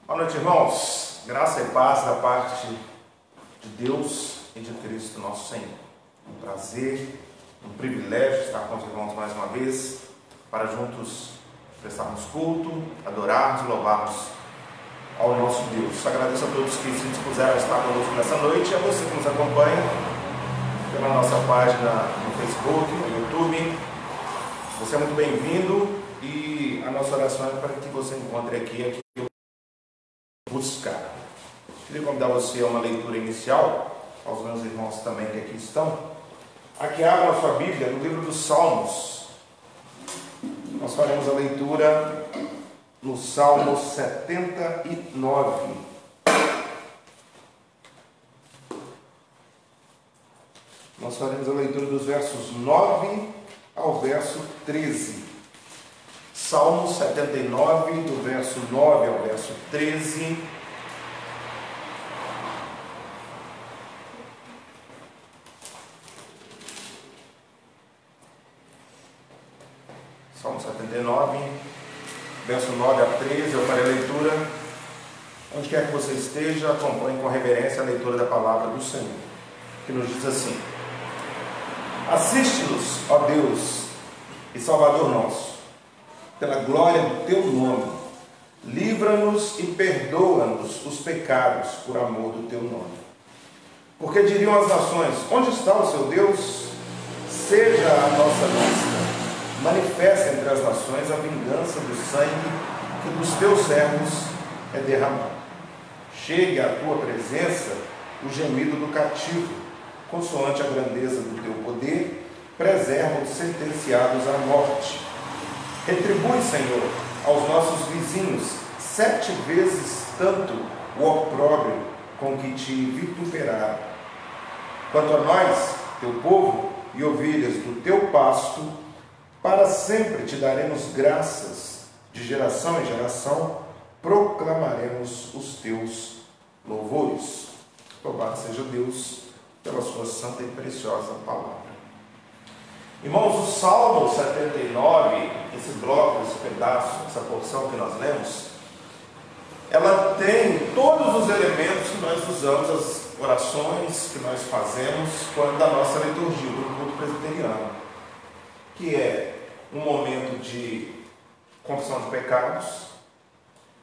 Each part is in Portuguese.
Boa noite, irmãos. Graça e paz da parte de Deus e de Cristo nosso Senhor. Um prazer, um privilégio estar com os irmãos mais uma vez, para juntos prestarmos culto, adorarmos e louvarmos ao nosso Deus. Agradeço a todos que se dispuseram a estar conosco nessa noite e a você que nos acompanha pela nossa página no Facebook, no YouTube. Você é muito bem-vindo e a nossa oração é para que você encontre aqui buscar. Queria convidar você a uma leitura inicial, aos meus irmãos também que aqui estão. Aqui abra a sua Bíblia no livro dos Salmos. Nós faremos a leitura no Salmo 79. Nós faremos a leitura dos versos 9 ao verso 13. Salmo 79, do verso 9 ao verso 13. Salmo 79, verso 9 a 13, eu farei a leitura. Onde quer que você esteja, acompanhe com reverência a leitura da palavra do Senhor, que nos diz assim: Assiste-nos, ó Deus e Salvador nosso, pela glória do teu nome, livra-nos e perdoa-nos os pecados por amor do teu nome. Porque diriam as nações: onde está o seu Deus? Seja a nossa vista, manifesta entre as nações a vingança do sangue que dos teus servos é derramado. Chegue à tua presença o gemido do cativo, consoante a grandeza do teu poder, preserva os sentenciados à morte. Retribui, Senhor, aos nossos vizinhos 7 vezes tanto o opróbrio com que te vituperaram. Quanto a nós, teu povo e ovelhas do teu pasto, para sempre te daremos graças, de geração em geração proclamaremos os teus louvores. Louvado seja Deus pela sua santa e preciosa palavra. Irmãos, o Salmo 79, esse bloco, esse pedaço, essa porção que nós lemos, ela tem todos os elementos que nós usamos, as orações que nós fazemos quando da nossa liturgia, do culto presbiteriano, que é um momento de confissão de pecados,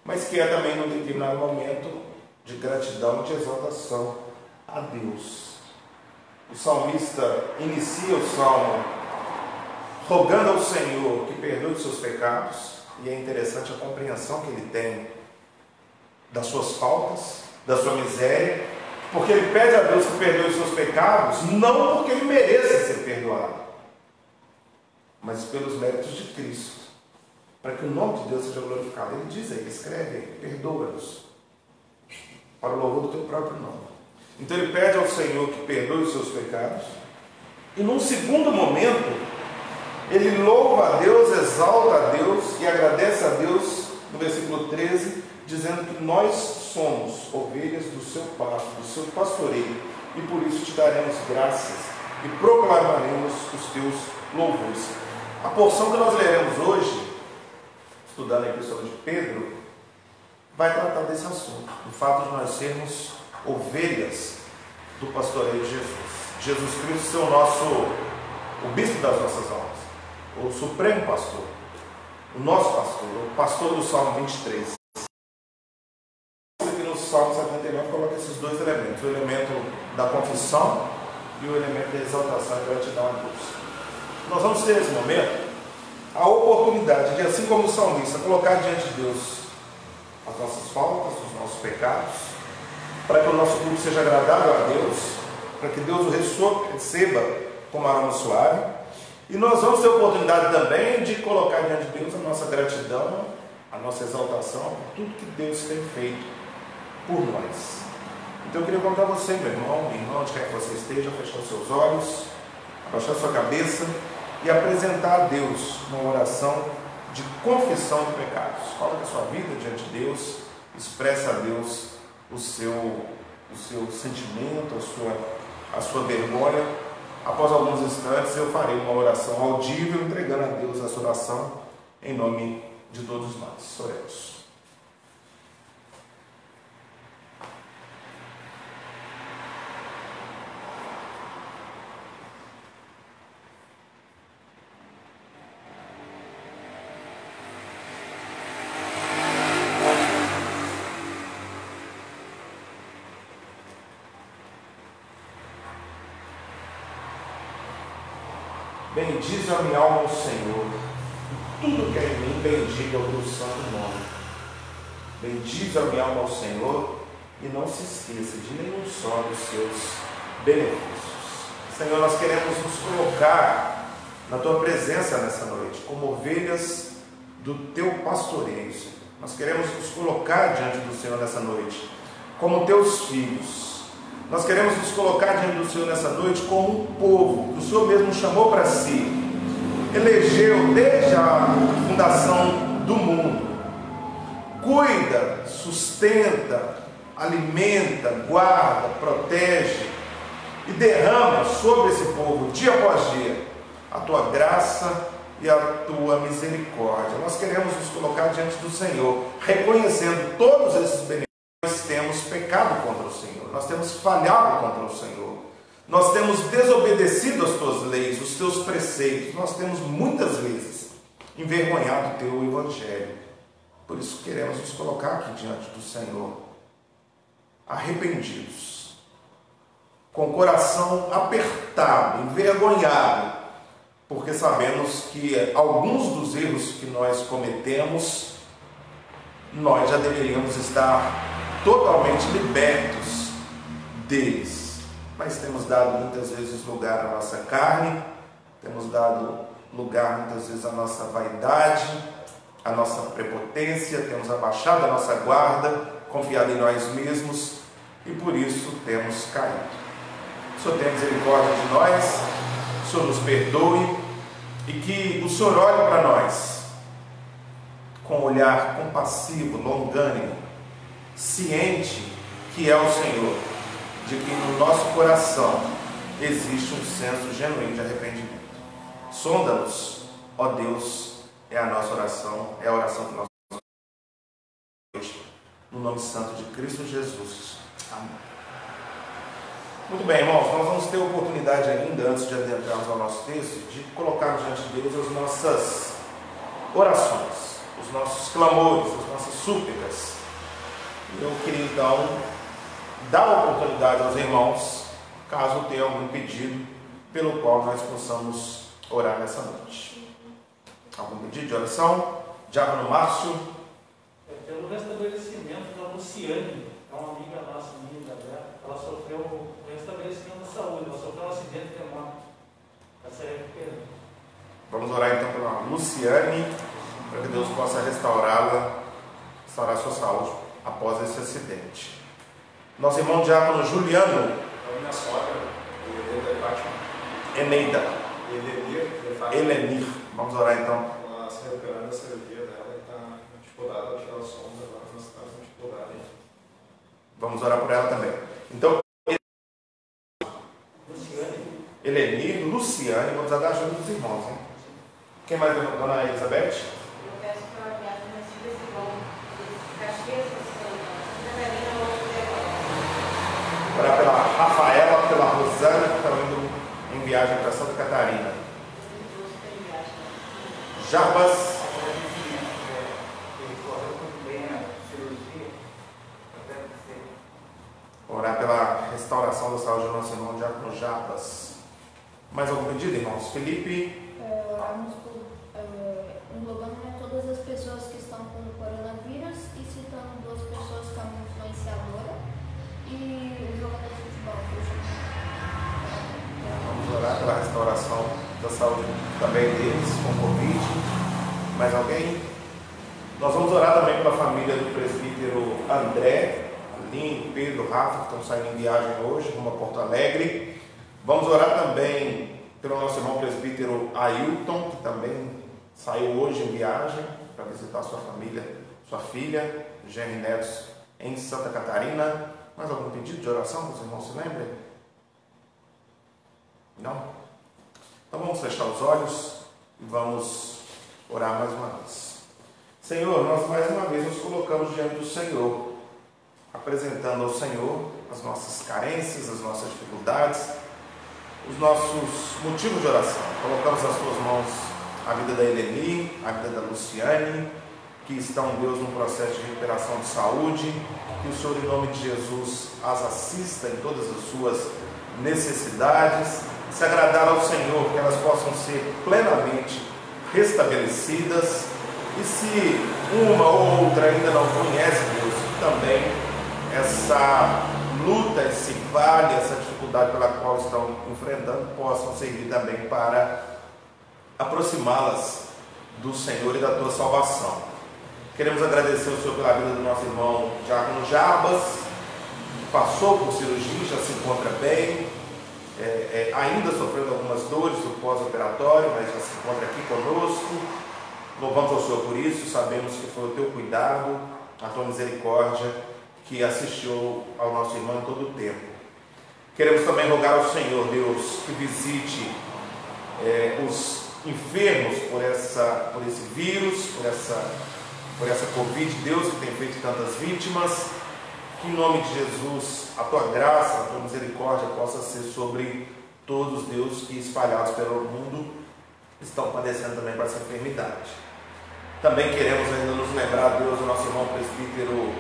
mas que é também num determinado momento de gratidão, de exaltação a Deus. O salmista inicia o salmo rogando ao Senhor que perdoe os seus pecados, e é interessante a compreensão que ele tem das suas faltas, da sua miséria, porque ele pede a Deus que perdoe os seus pecados, não porque ele mereça ser perdoado, mas pelos méritos de Cristo, para que o nome de Deus seja glorificado. Ele diz aí, escreve aí: perdoa-nos, para o louvor do teu próprio nome. Então ele pede ao Senhor que perdoe os seus pecados, e num segundo momento ele louva a Deus, exalta a Deus e agradece a Deus, no versículo 13, dizendo que nós somos ovelhas do seu pasto, do seu pastoreio, e por isso te daremos graças e proclamaremos os teus louvores. A porção que nós leremos hoje, estudando a Epístola de Pedro, vai tratar desse assunto, do fato de nós sermos ovelhas do pastoreio de Jesus. Jesus Cristo ser o bispo das nossas almas, o supremo pastor, o nosso pastor, o pastor do Salmo 23. Aqui no Salmo 79 coloca esses dois elementos: o elemento da confissão e o elemento da exaltação e gratidão a Deus. Nós vamos ter nesse momento a oportunidade de, assim como o salmista, colocar diante de Deus as nossas faltas, os nossos pecados, para que o nosso culto seja agradável a Deus, para que Deus o receba como aroma suave. E nós vamos ter a oportunidade também de colocar diante de Deus a nossa gratidão, a nossa exaltação por tudo que Deus tem feito por nós. Então eu queria convidar você, meu irmão, minha irmã, onde quer que você esteja, fechar os seus olhos, abaixar a sua cabeça e apresentar a Deus uma oração de confissão de pecados. Coloque a sua vida diante de Deus, expresse a Deus o seu sentimento, a sua vergonha. Após alguns instantes eu farei uma oração audível, entregando a Deus essa oração em nome de todos nós. Oremos. Bendize a minha alma ao Senhor. Tudo que é em mim, bendiga o teu santo nome. Bendize a minha alma ao Senhor e não se esqueça de nenhum só dos seus benefícios. Senhor, nós queremos nos colocar na tua presença nessa noite, como ovelhas do teu pastoreio, Senhor. Nós queremos nos colocar diante do Senhor nessa noite, como teus filhos. Nós queremos nos colocar diante do Senhor nessa noite como um povo que o Senhor mesmo chamou para si, elegeu desde a fundação do mundo. Cuida, sustenta, alimenta, guarda, protege e derrama sobre esse povo, dia após dia, a tua graça e a tua misericórdia. Nós queremos nos colocar diante do Senhor, reconhecendo todos esses benefícios. Nós temos pecado contra o Senhor, nós temos falhado contra o Senhor, nós temos desobedecido as tuas leis, os teus preceitos, nós temos muitas vezes envergonhado o teu evangelho. Por isso queremos nos colocar aqui diante do Senhor, arrependidos, com o coração apertado, envergonhado, porque sabemos que alguns dos erros que nós cometemos, nós já deveríamos estar totalmente libertos deles, mas temos dado muitas vezes lugar à nossa carne, temos dado lugar muitas vezes à nossa vaidade, à nossa prepotência, temos abaixado a nossa guarda, confiado em nós mesmos e por isso temos caído. O Senhor tenha misericórdia de nós, o Senhor nos perdoe e que o Senhor olhe para nós com um olhar compassivo, longânimo, ciente que é o Senhor, de que no nosso coração existe um senso genuíno de arrependimento. Sonda-nos, ó Deus, é a nossa oração, é a oração que nós fazemos no nome santo de Cristo Jesus. Amém. Muito bem, irmãos, nós vamos ter a oportunidade ainda, antes de adentrarmos ao nosso texto, de colocar diante de Deus as nossas orações, os nossos clamores, as nossas súplicas. Eu queria então dar a oportunidade aos irmãos, caso tenha algum pedido pelo qual nós possamos orar nessa noite. Algum pedido de oração? Diácono Márcio? Pelo restabelecimento da Luciane, é uma amiga nossa, amiga dela, ela sofreu um restabelecimento da saúde, ela sofreu um acidente de moto, ela se recuperando. Vamos orar então pela Luciane, para que Deus possa restaurá-la, restaurar sua saúde após esse acidente. Nosso irmão diácono Juliano. A minha sogra, Elenir de Fátima. Eneida. Elenir de Fátima. Elenir. Vamos orar então. Ela se recuperando da cirurgia dela e está com dificuldade de tirar o som agora, mas está com dificuldade. Vamos orar por ela também. Então, Luciane. Elenir, Luciane, vamos dar a ajuda dos irmãos, hein? Quem mais, dona Elizabeth? Eu peço que ela viaje nesse decisão de Caxias, Santa Catarina, Orar pela Rafaela, pela Rosana, que estão indo em viagem para Santa Catarina. Jarbas. Orar pela restauração da saúde do nosso irmão Diácono Jarbas. Mais algum pedido, irmãos? Felipe? Orarmos por, englobando todas as pessoas que estão com o coronavírus e citando 2 pessoas como influenciadora e o jogador de futebol. Vamos orar pela restauração da saúde também deles com Covid. Mais alguém? Nós vamos orar também pela família do presbítero André, Aline, Pedro, Rafa, que estão saindo em viagem hoje, rumo a Porto Alegre. Vamos orar também pelo nosso irmão presbítero Ailton, que também saiu hoje em viagem para visitar sua família, sua filha, Jenny Netos, em Santa Catarina. Mais algum pedido de oração que os irmãos se lembrem? Não? Então vamos fechar os olhos e vamos orar mais uma vez. Senhor, nós mais uma vez nos colocamos diante do Senhor, apresentando ao Senhor as nossas carências, as nossas dificuldades, os nossos motivos de oração. Colocamos nas tuas mãos a vida da Eleni, a vida da Luciane, que estão, Deus, num processo de recuperação de saúde, que o Senhor, em nome de Jesus, as assista em todas as suas necessidades, se agradar ao Senhor, que elas possam ser plenamente restabelecidas. E se uma ou outra ainda não conhece Deus, também essa luta, esse vale, essa dificuldade pela qual estão enfrentando, possam servir também para aproximá-las do Senhor e da tua salvação. Queremos agradecer ao Senhor pela vida do nosso irmão Diácono Jarbas, que passou por cirurgia, já se encontra bem, ainda sofrendo algumas dores do pós-operatório, mas já se encontra aqui conosco. Louvamos ao Senhor por isso, sabemos que foi o teu cuidado, a tua misericórdia que assistiu ao nosso irmão em todo o tempo. Queremos também rogar ao Senhor, Deus, que visite os enfermos por esse vírus, por essa Covid, Deus, que tem feito tantas vítimas. Que em nome de Jesus, a tua graça, a tua misericórdia possa ser sobre todos, Deus, que espalhados pelo mundo estão padecendo também com essa enfermidade. Também queremos ainda nos lembrar, Deus, do nosso irmão presbítero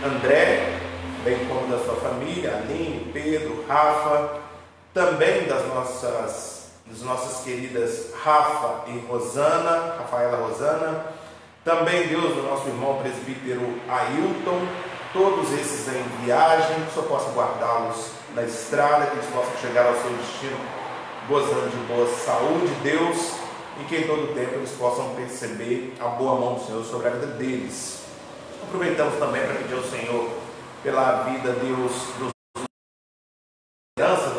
André, bem como da sua família, Aline, Pedro, Rafa, também das nossas queridas Rafa e Rosana, Rafaela Rosana, também, Deus, do nosso irmão presbítero Ailton, todos esses em viagem, que o Senhor possa guardá-los na estrada, que eles possam chegar ao seu destino gozando de boa saúde, Deus, e que em todo tempo eles possam perceber a boa mão do Senhor sobre a vida deles. Aproveitamos também para pedir ao Senhor pela vida, Deus, do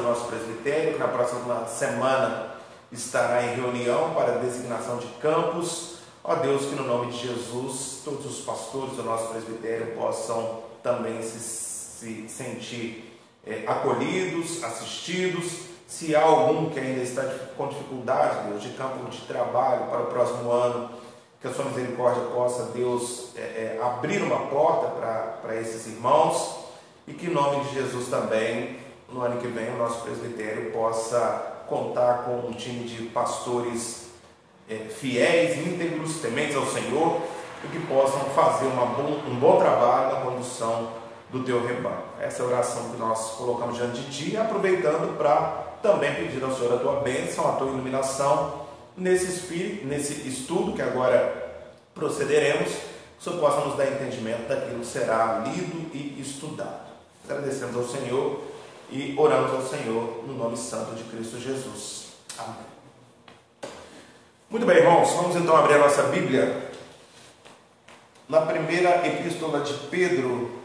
nosso presbitério, que na próxima semana estará em reunião para designação de campos. Ó Deus, que no nome de Jesus todos os pastores do nosso presbitério possam também se sentir acolhidos, assistidos. Se há algum que ainda está com dificuldade, Deus, de campo de trabalho para o próximo ano, que a sua misericórdia possa, Deus, abrir uma porta para esses irmãos, e que em nome de Jesus também, no ano que vem, o nosso presbitério possa contar com um time de pastores fiéis, íntegros, tementes ao Senhor, e que possam fazer um bom trabalho na condução do teu rebanho. Essa é a oração que nós colocamos diante de ti, aproveitando para também pedir ao Senhor a tua bênção, a tua iluminação nesse estudo que agora procederemos, que o Senhor possa nos dar entendimento daquilo que será lido e estudado. Agradecemos ao Senhor e oramos ao Senhor no nome santo de Cristo Jesus. Amém. Muito bem, irmãos, vamos então abrir a nossa Bíblia na primeira epístola de Pedro.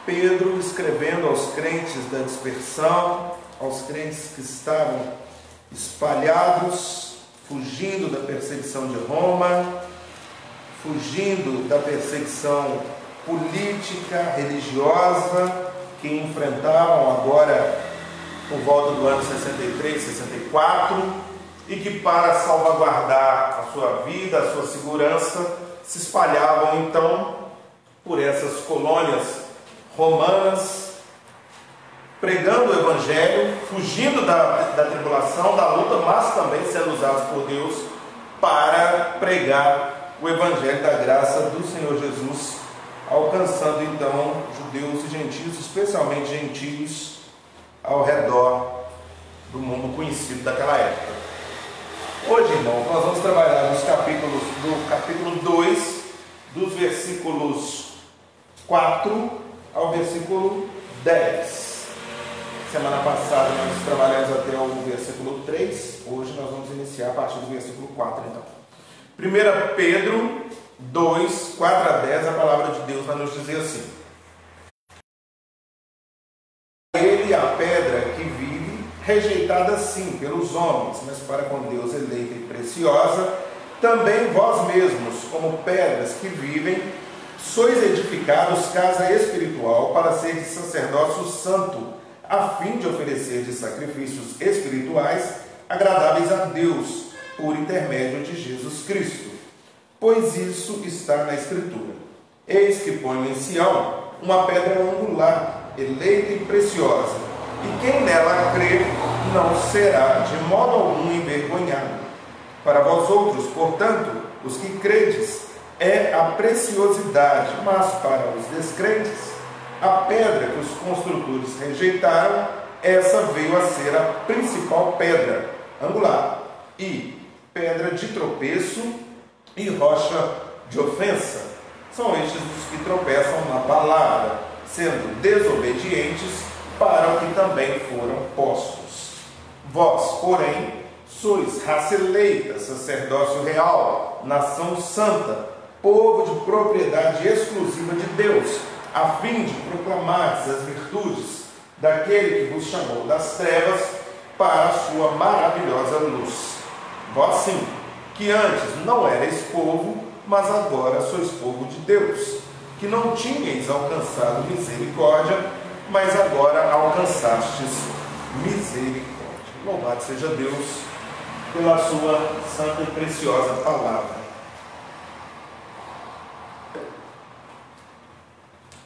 Pedro escrevendo aos crentes da dispersão, aos crentes que estavam espalhados, fugindo da perseguição de Roma, fugindo da perseguição política, religiosa, que enfrentavam agora por volta do ano 63, 64, e que para salvaguardar a sua vida, a sua segurança, se espalhavam então por essas colônias romanas, pregando o Evangelho, fugindo da tribulação, da luta, mas também sendo usados por Deus para pregar o Evangelho da graça do Senhor Jesus, alcançando então judeus e gentios, especialmente gentios, ao redor do mundo conhecido daquela época. Hoje, irmão, nós vamos trabalhar nos do capítulo 2, dos versículos 4 ao versículo 10. Semana passada nós trabalhamos até o versículo 3, hoje nós vamos iniciar a partir do versículo 4, então. 1 Pedro 2, 4 a 10, a palavra de Deus vai nos dizer assim: Ele, a pedra que vive, rejeitada sim pelos homens, mas para com Deus eleita e preciosa, também vós mesmos, como pedras que vivem, sois edificados casa espiritual para ser de sacerdócio santo, a fim de oferecer de sacrifícios espirituais agradáveis a Deus, por intermédio de Jesus Cristo. Pois isso está na Escritura: Eis que ponho em Sião uma pedra angular, eleita e preciosa, e quem nela crer não será de modo algum envergonhado. Para vós outros, portanto, os que credes, é a preciosidade, mas para os descrentes a pedra que os construtores rejeitaram, essa veio a ser a principal pedra angular, e pedra de tropeço e rocha de ofensa. São estes os que tropeçam na palavra, sendo desobedientes para o que também foram postos. Vós, porém, sois raça eleita, sacerdócio real, nação santa, povo de propriedade exclusiva de Deus, a fim de proclamar as virtudes daquele que vos chamou das trevas para a sua maravilhosa luz. Vós sim, que antes não erais povo, mas agora sois povo de Deus, que não tinhais alcançado misericórdia, mas agora alcançastes misericórdia. Louvado seja Deus pela sua santa e preciosa palavra.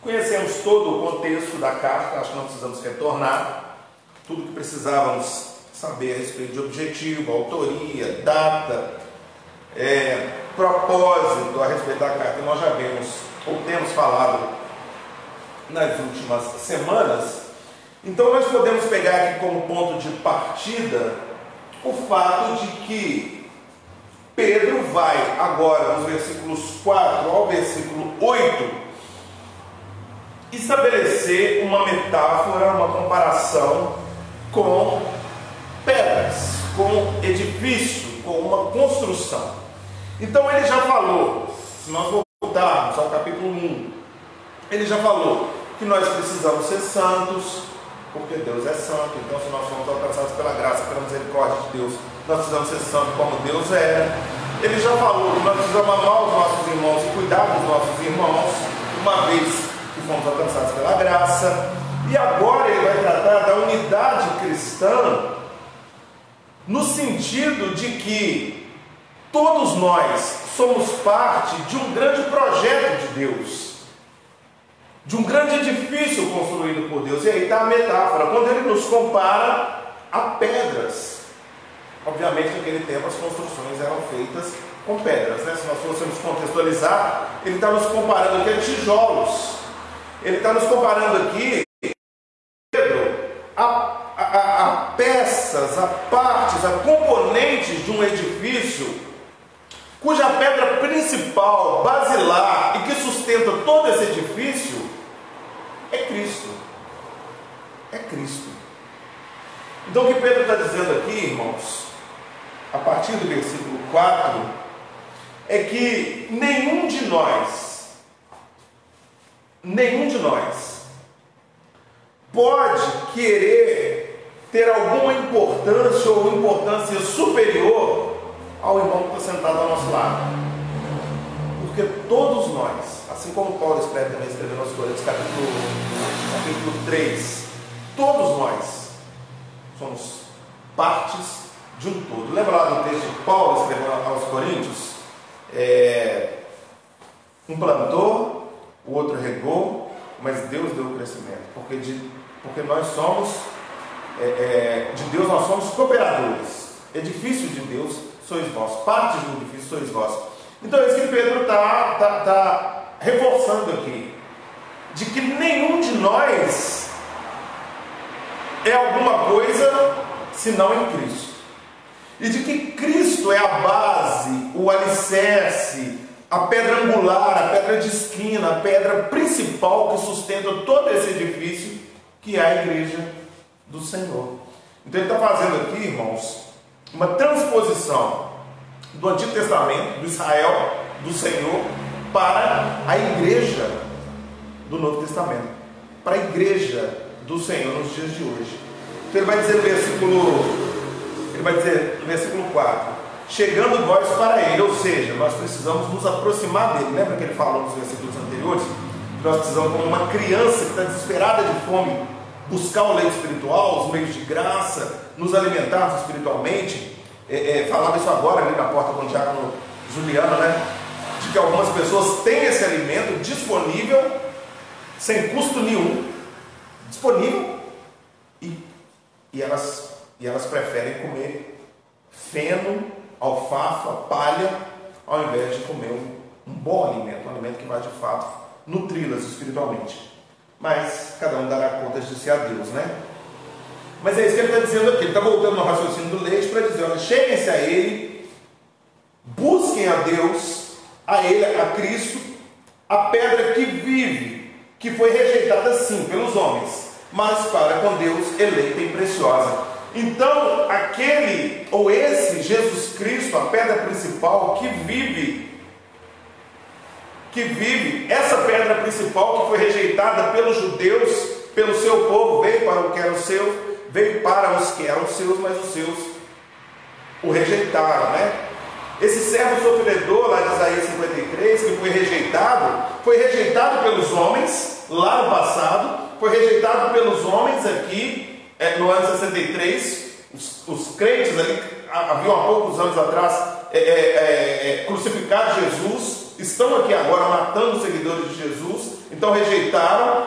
Conhecemos todo o contexto da carta, acho que não precisamos retornar. Tudo que precisávamos saber a respeito de objetivo, autoria, data, propósito a respeito da carta. Nós já vemos, ou temos falado nas últimas semanas. Então nós podemos pegar aqui como ponto de partida o fato de que Pedro vai agora, nos versículos 4 ao versículo 8, estabelecer uma metáfora, uma comparação com pedras, com edifício, com uma construção. Então ele já falou, se nós voltarmos ao capítulo 1, ele já falou que nós precisamos ser santos, porque Deus é santo. Então, se nós somos alcançados pela graça, pela misericórdia de Deus, nós precisamos ser santos como Deus é. Ele já falou que nós precisamos amar os nossos irmãos e cuidar dos nossos irmãos, uma vez que fomos alcançados pela graça. E agora ele vai tratar da unidade cristã, no sentido de que todos nós somos parte de um grande projeto de Deus, de um grande edifício construído por Deus. E aí está a metáfora, quando ele nos compara a pedras. Obviamente, naquele tempo as construções eram feitas com pedras, né? Se nós fôssemos contextualizar, ele está nos comparando aqui a tijolos. Ele está nos comparando aqui, Pedro, a peças, a partes, a componentes de um edifício cuja pedra principal, basilar e que sustenta todo esse edifício é Cristo. É Cristo. Então o que Pedro está dizendo aqui, irmãos, a partir do versículo 4, é que nenhum de nós pode querer ter alguma importância ou importância superior ao irmão que está sentado ao nosso lado. Porque todos nós, assim como Paulo escreve também, escrevendo aos Coríntios, capítulo 3, todos nós somos partes de um todo. Lembra lá do texto de Paulo escrevendo aos Coríntios? Um plantou, o outro regou, mas Deus deu o crescimento. Porque nós somos, de Deus nós somos cooperadores. Edifício de Deus sois vós, partes do edifício sois vós. Então é isso que Pedro está reforçando aqui, de que nenhum de nós é alguma coisa senão em Cristo, e de que Cristo é a base, o alicerce, a pedra angular, a pedra de esquina, a pedra principal que sustenta todo esse edifício, que é a igreja do Senhor. Então ele está fazendo aqui, irmãos, uma transposição do Antigo Testamento, do Israel, do Senhor, para a igreja do Novo Testamento, para a igreja do Senhor nos dias de hoje. Então ele vai dizer no versículo 4, chegando vós para ele, ou seja, nós precisamos nos aproximar dele. Lembra que ele falou nos versículos anteriores? Que nós precisamos, como uma criança que está desesperada de fome, buscar o leite espiritual, os meios de graça, nos alimentarmos espiritualmente. Falava isso agora ali na porta com o diácono Juliano, né? De que algumas pessoas têm esse alimento disponível, sem custo nenhum, disponível, e elas preferem comer feno, alfafa, palha, ao invés de comer um bom alimento, um alimento que vai de fato nutri-las espiritualmente. mas cada um dará contas de si a Deus, né? Mas é isso que ele está dizendo aqui. Ele está voltando no raciocínio do Leite para dizer: olha, cheguem-se a Ele, busquem a Deus, a Ele, a Cristo, a pedra que vive, que foi rejeitada sim pelos homens, mas para com Deus eleita e preciosa. Então, aquele ou esse Jesus Cristo, a pedra principal que vive, essa pedra principal que foi rejeitada pelos judeus, pelo seu povo, veio para o que era o seu, veio para os que eram seus, mas os seus o rejeitaram, né? Esse servo sofredor lá de Isaías 53, que foi rejeitado pelos homens lá no passado, foi rejeitado pelos homens aqui no ano 63. Os crentes ali, haviam há poucos anos atrás crucificado Jesus, estão aqui agora matando os seguidores de Jesus, então rejeitaram.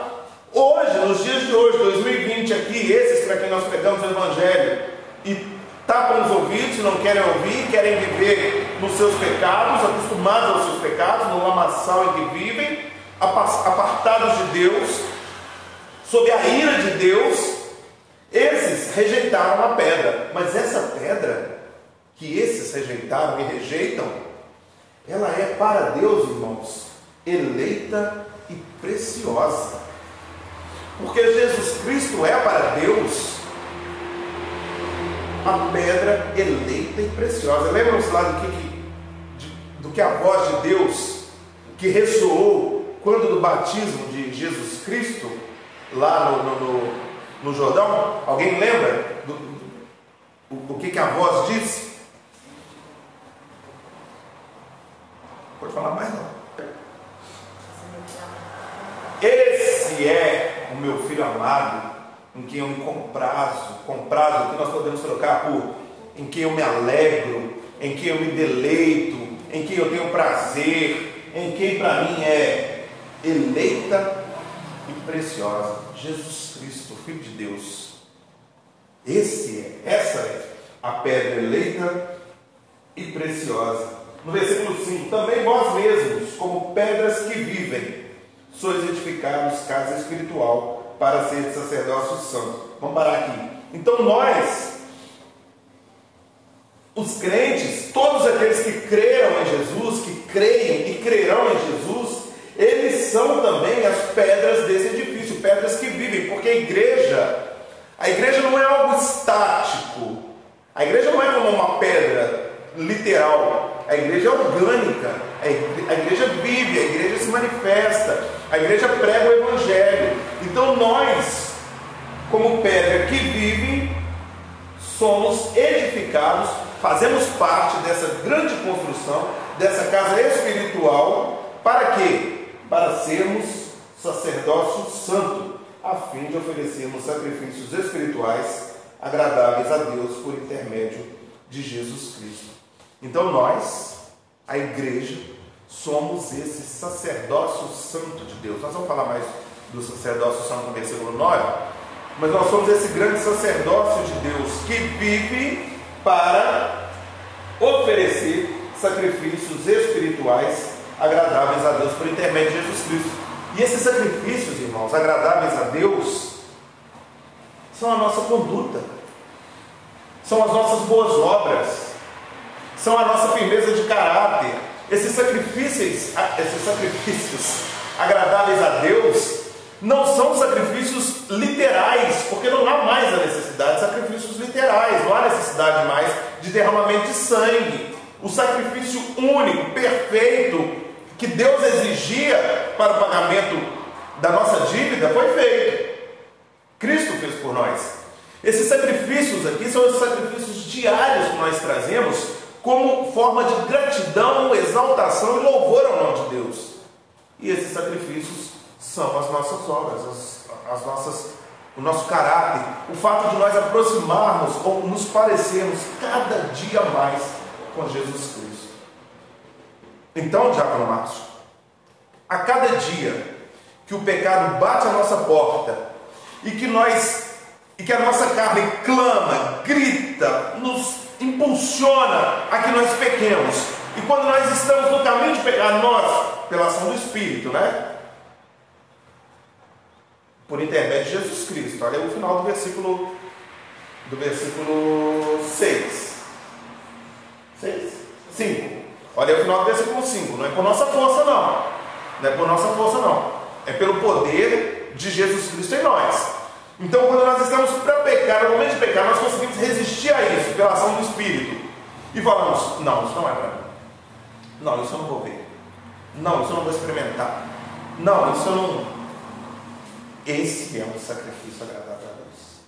Hoje, nos dias de hoje, 2020 aqui, esses para quem nós pregamos o Evangelho e tapam os ouvidos, não querem ouvir, querem viver nos seus pecados, acostumados aos seus pecados, no lamaçal em que vivem, apartados de Deus, sob a ira de Deus. Esses rejeitaram a pedra, mas essa pedra que esses rejeitaram e rejeitam, ela é para Deus, irmãos, eleita e preciosa. Porque Jesus Cristo é para Deus a pedra eleita e preciosa. Lembram-se lá do que a voz de Deus que ressoou quando do batismo de Jesus Cristo lá no Jordão? Alguém lembra do que a voz disse? Pode falar mais não. Esse é o meu filho amado, em quem eu me comprazo, que nós podemos trocar por em quem eu me alegro, em quem eu me deleito, em quem eu tenho prazer, em quem para mim é eleita e preciosa. Jesus Cristo, Filho de Deus. Essa é a pedra eleita e preciosa. No versículo 5, também vós mesmos, como pedras que vivem, sois edificados casa espiritual para ser sacerdócio santo. Vamos parar aqui. Então nós, os crentes, todos aqueles que creram em Jesus, que creem e crerão em Jesus, eles são também as pedras desse edifício, pedras que vivem, porque a igreja não é algo estático, a igreja não é como uma pedra literal, a igreja é orgânica, a igreja vive, a igreja se manifesta, a igreja prega o Evangelho. Então nós, como pedra que vive, somos edificados, fazemos parte dessa grande construção, dessa casa espiritual. Para quê? Para sermos sacerdócio santo, a fim de oferecermos sacrifícios espirituais agradáveis a Deus por intermédio de Jesus Cristo. Então nós, a igreja, somos esse sacerdócio santo de Deus. Nós vamos falar mais do sacerdócio santo no versículo 9, mas nós somos esse grande sacerdócio de Deus que vive para oferecer sacrifícios espirituais agradáveis a Deus por intermédio de Jesus Cristo. E esses sacrifícios, irmãos, agradáveis a Deus, são a nossa conduta, são as nossas boas obras, são a nossa firmeza de caráter. Esses sacrifícios agradáveis a Deus não são sacrifícios literais, porque não há mais a necessidade de sacrifícios literais, não há necessidade mais de derramamento de sangue. O sacrifício único, perfeito, que Deus exigia para o pagamento da nossa dívida foi feito. Cristo fez por nós. Esses sacrifícios aqui são os sacrifícios diários que nós trazemos como forma de gratidão, exaltação e louvor ao nome de Deus. E esses sacrifícios são as nossas obras, o nosso caráter, o fato de nós aproximarmos ou nos parecermos cada dia mais com Jesus Cristo. Então, Diácono Marcos, a cada dia que o pecado bate à nossa porta e que a nossa carne clama, grita, nos impulsiona a que nós pequemos, e quando nós estamos no caminho de pecar, nós, pela ação do Espírito, né? por intermédio de Jesus Cristo. Olha o final do versículo 6. 5. Olha o final do versículo 5. Não é por nossa força, não. Não é por nossa força, não. É pelo poder de Jesus Cristo em nós. Então, quando nós estamos para pecar, no momento de pecar, nós conseguimos resistir a isso, pela ação do Espírito. E falamos, não, isso não é para mim. Não, isso eu não vou ver. Não, isso eu não vou experimentar. Não, isso eu não... Esse é um sacrifício agradável a Deus.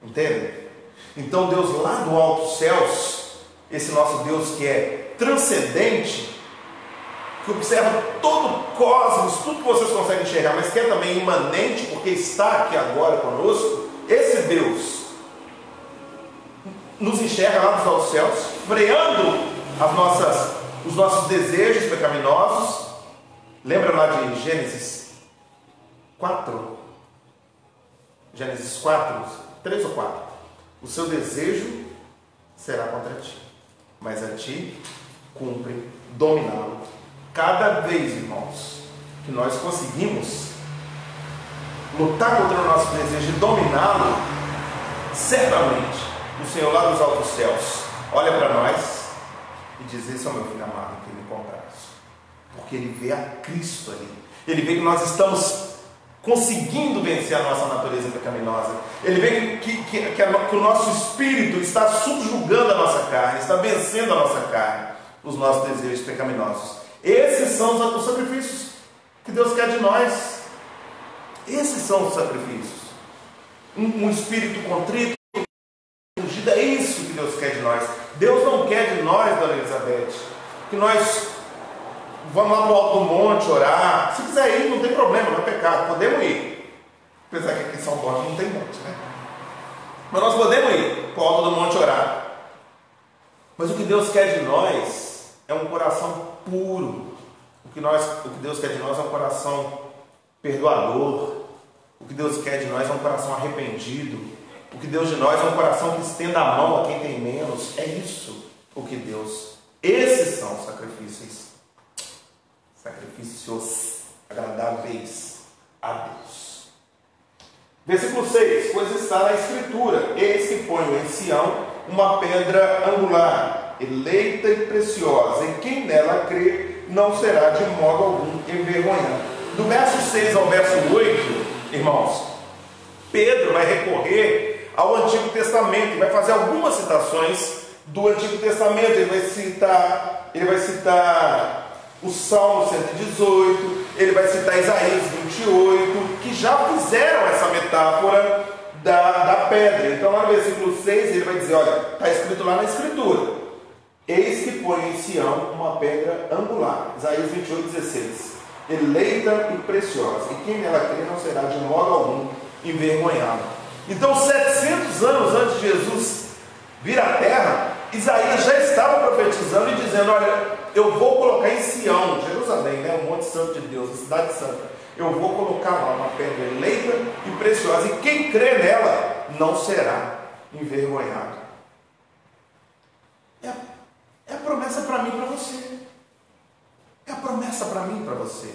Entende? Então Deus lá do alto dos céus, esse nosso Deus que é transcendente, que observa todo o cosmos, tudo que vocês conseguem enxergar, mas que é também imanente, porque está aqui agora conosco, esse Deus nos enxerga lá dos altos céus, freando os nossos desejos pecaminosos. Lembra lá de Gênesis 4? Gênesis 4, 3 ou 4. O seu desejo será contra ti, mas a ti cumpre dominá-lo. Cada vez, irmãos, que nós conseguimos lutar contra o nosso desejo e dominá-lo, certamente o Senhor lá dos altos céus olha para nós e diz: esse é o meu filho amado que me compraste. Porque ele vê a Cristo ali. Ele vê que nós estamos conseguindo vencer a nossa natureza pecaminosa. Ele vê que o nosso espírito está subjugando a nossa carne, está vencendo a nossa carne, os nossos desejos pecaminosos. Esses são os sacrifícios que Deus quer de nós. Esses são os sacrifícios. Um espírito contrito, ungido, é isso que Deus quer de nós. Deus não quer de nós, dona Elizabeth, que nós vamos lá para o alto do monte orar. Se quiser ir, não tem problema, não é pecado, podemos ir. Apesar que aqui em São Paulo não tem monte, né? Mas nós podemos ir para o alto do monte orar. Mas o que Deus quer de nós é um coração puro. O que Deus quer de nós é um coração perdoador. O que Deus quer de nós é um coração arrependido. O que Deus de nós é um coração que estenda a mão a quem tem menos. É isso o que Deus... Esses são os sacrifícios agradáveis a Deus. Versículo 6. Pois está na Escritura: eis que ponho em Sião uma pedra angular, eleita e preciosa, e quem nela crê não será de modo algum envergonhado. Do verso 6 ao verso 8, irmãos, Pedro vai recorrer ao Antigo Testamento, vai fazer algumas citações do Antigo Testamento. Ele vai citar o Salmo 118, ele vai citar Isaías 28, que já fizeram essa metáfora da pedra. Então lá no versículo 6 ele vai dizer, olha, está escrito lá na Escritura: eis que põe em Sião uma pedra angular, Isaías 28, 16, eleita e preciosa, e quem nela crê não será de modo algum envergonhado. Então 700 anos antes de Jesus vir à terra, Isaías já estava profetizando e dizendo: olha, eu vou colocar em Sião, Jerusalém, né, o Monte Santo de Deus, a cidade santa, eu vou colocar lá uma pedra eleita e preciosa, e quem crê nela não será envergonhado. É a promessa para mim e para você. É a promessa para mim e para você,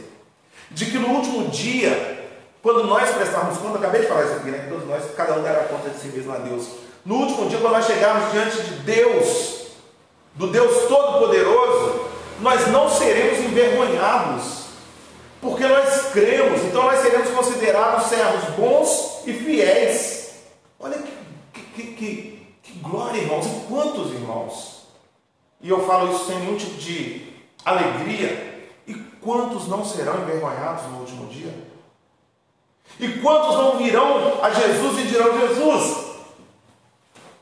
de que no último dia, quando nós prestarmos conta, acabei de falar isso aqui, né, que todos nós, cada um dará conta de si mesmo a Deus. No último dia, quando nós chegarmos diante de Deus, do Deus Todo-Poderoso, nós não seremos envergonhados, porque nós cremos. Então nós seremos considerados servos bons e fiéis. Olha que glória, irmãos. E quantos irmãos? E eu falo isso sem nenhum tipo de alegria. E quantos não serão envergonhados no último dia? E quantos não virão a Jesus e dirão: Jesus,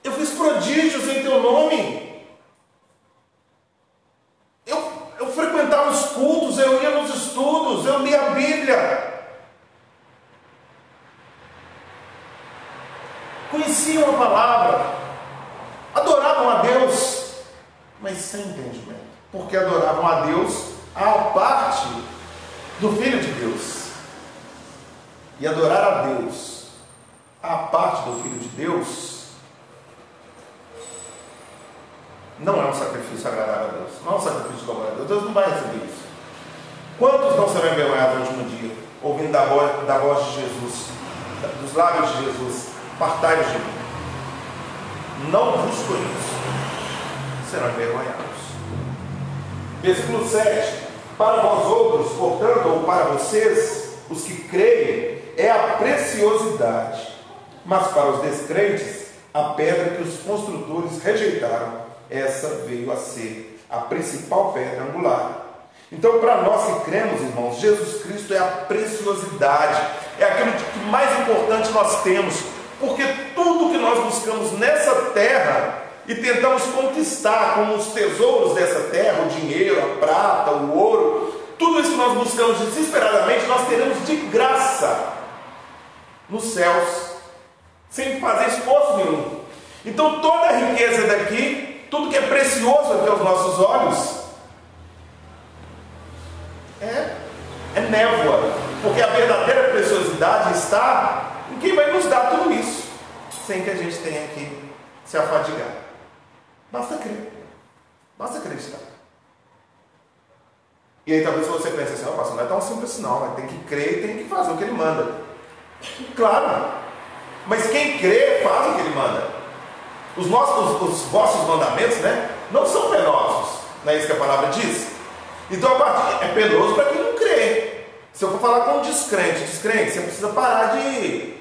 eu fiz prodígios em teu nome. Eu frequentava os cultos, eu ia nos estudos, eu lia a Bíblia, conheciam a palavra, adoravam a Deus, mas sem entendimento, porque adoravam a Deus à parte do Filho de Deus. E adorar a Deus à parte do Filho de Deus não é um sacrifício agradável a Deus, não é um sacrifício de louvor a Deus. Deus não vai receber isso. Quantos não serão envergonhados no último dia? ouvindo da voz de Jesus, dos lábios de Jesus: apartai-vos de mim, não vos conheço, serão envergonhados. Versículo 7: para vós outros, portanto, ou para vocês, os que creem, é a preciosidade, mas para os descrentes, a pedra que os construtores rejeitaram, essa veio a ser a principal pedra angular. Então, para nós que cremos, irmãos, Jesus Cristo é a preciosidade, é aquilo que mais importante nós temos, porque tudo que nós buscamos nessa terra e tentamos conquistar como os tesouros dessa terra, o dinheiro, a prata, o ouro, tudo isso que nós buscamos desesperadamente, nós teremos de graça nos céus, sem fazer esforço nenhum. Então toda a riqueza daqui, tudo que é precioso aqui aos nossos olhos, é névoa, porque a verdadeira preciosidade está em quem vai nos dar tudo isso, sem que a gente tenha que se afadigar. Basta crer, basta acreditar. E aí talvez você pense assim: pastor, não é tão simples assim não, tem que crer e tem que fazer o que ele manda. Claro, mas quem crê faz o que ele manda. Os vossos mandamentos, né, não são penosos, não é isso que a palavra diz? Então é penoso para quem não crê. Se eu for falar com um descrente, você precisa parar de